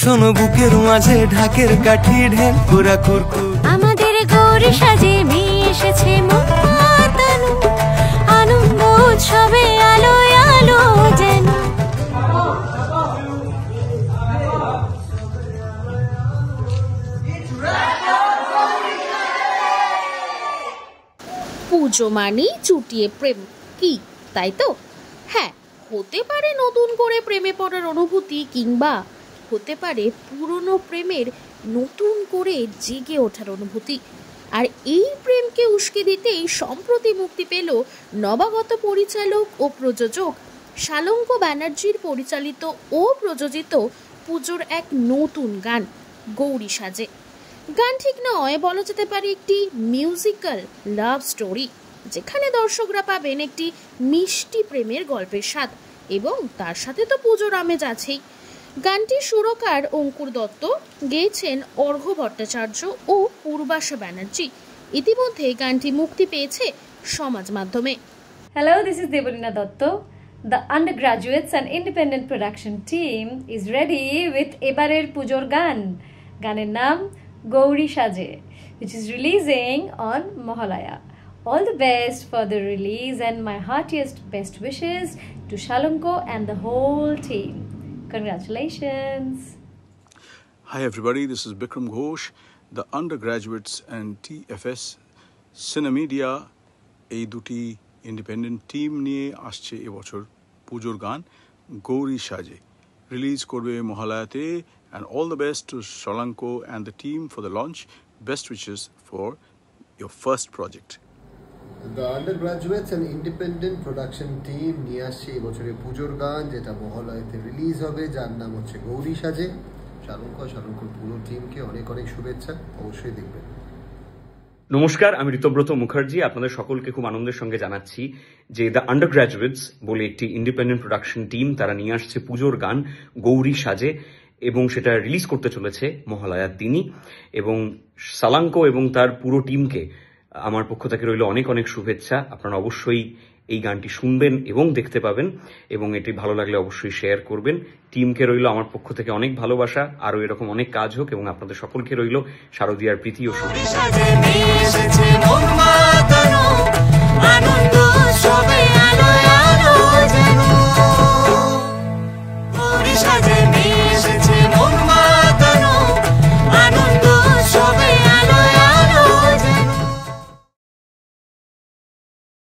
শোনো বুকের মাঝে ঢাকের কাঠি ঢেন পুরা কুরকু আমাদের গৌরী সাজে মেয়ে এসেছে মাতানো আনন্দ উৎসবে আলো আলো যেন পুজো মানেই চুটিয়ে প্রেম, কি তাই তো? হ্যাঁ, হতে পারে নতুন করে প্রেমে পড়ার অনুভূতি, কিংবা হতে পারে পুরনো প্রেমের নতুন করে জেগে ওঠার অনুভূতি। আর এই প্রেমকে উস্কে দিতেই সম্প্রতি মুক্তি পেল নবাগত পরিচালক ও প্রযোজক শালঙ্ক ব্যানার্জির পরিচালিত ও প্রযোজিত পুজোর এক নতুন গান গৌরী সাজে। গান ঠিক নয়, বলা যেতে পারে একটি মিউজিক্যাল লাভ স্টোরি, যেখানে দর্শকরা পাবেন একটি মিষ্টি প্রেমের গল্পের স্বাদ, এবং তার সাথে তো পুজোর আমেজ আছেই। গানটির সুরকার অঙ্কুর দত্ত, গেয়েছেন অর্ঘ্য ভট্টাচার্য ও পূর্বাশা ব্যানার্জি। ইতিমধ্যে গানটি মুক্তি পেয়েছে সমাজ মাধ্যমে। Hello, this is Devarina Dotto. The undergraduates and independent production team is ready with এবারের পুজোর গান। গানের নাম গৌরী সাজে, which is releasing on Mahalaya. All the best for the release and my heartiest best wishes to Shalonko and the whole team. Congratulations. Hi everybody, this is Bikram Ghosh. The undergraduates and TFS Cinemedia এই দুটি independent team নিয়ে আসছে এবছর পুজোর গান গৌরী সাজে। Release করবে মহালয়াতে, and all the best to Shalanko and the team for the launch. Best wishes for your first project. The undergraduates and independent production team নিয়ে আসছে এবছরের পুজোর গান, যেটা মহালয়াতে রিলিজ হবে, যার নাম হচ্ছে গৌরী সাজে। শালঙ্কর পুরো টিমকে অনেক অনেক শুভেচ্ছা, অবশ্যই দেখবেন। নমস্কার, আমি ঋতব্রত মুখার্জি। আপনাদের সকলকে খুব আনন্দের সঙ্গে জানাচ্ছি যে দ্য আন্ডারগ্র্যাজুয়েটস বলে একটি ইন্ডিপেন্ডেন্ট প্রোডাকশন টিম, তারা নিয়ে আসছে পুজোর গান গৌরী সাজে, এবং সেটা রিলিজ করতে চলেছে মহালয়ার দিনই। এবং শালাঙ্কো এবং তার পুরো টিমকে আমার পক্ষ থেকে রইল অনেক অনেক শুভেচ্ছা। আপনারা অবশ্যই এই গানটি শুনবেন এবং দেখতে পাবেন, এবং এটি ভালো লাগলে অবশ্যই শেয়ার করবেন। টিমকে রইল আমার পক্ষ থেকে অনেক ভালোবাসা, আরও এরকম অনেক কাজ হোক, এবং আপনাদের সকলকে রইল শারদীয়ার প্রীতি ও শুভেচ্ছা।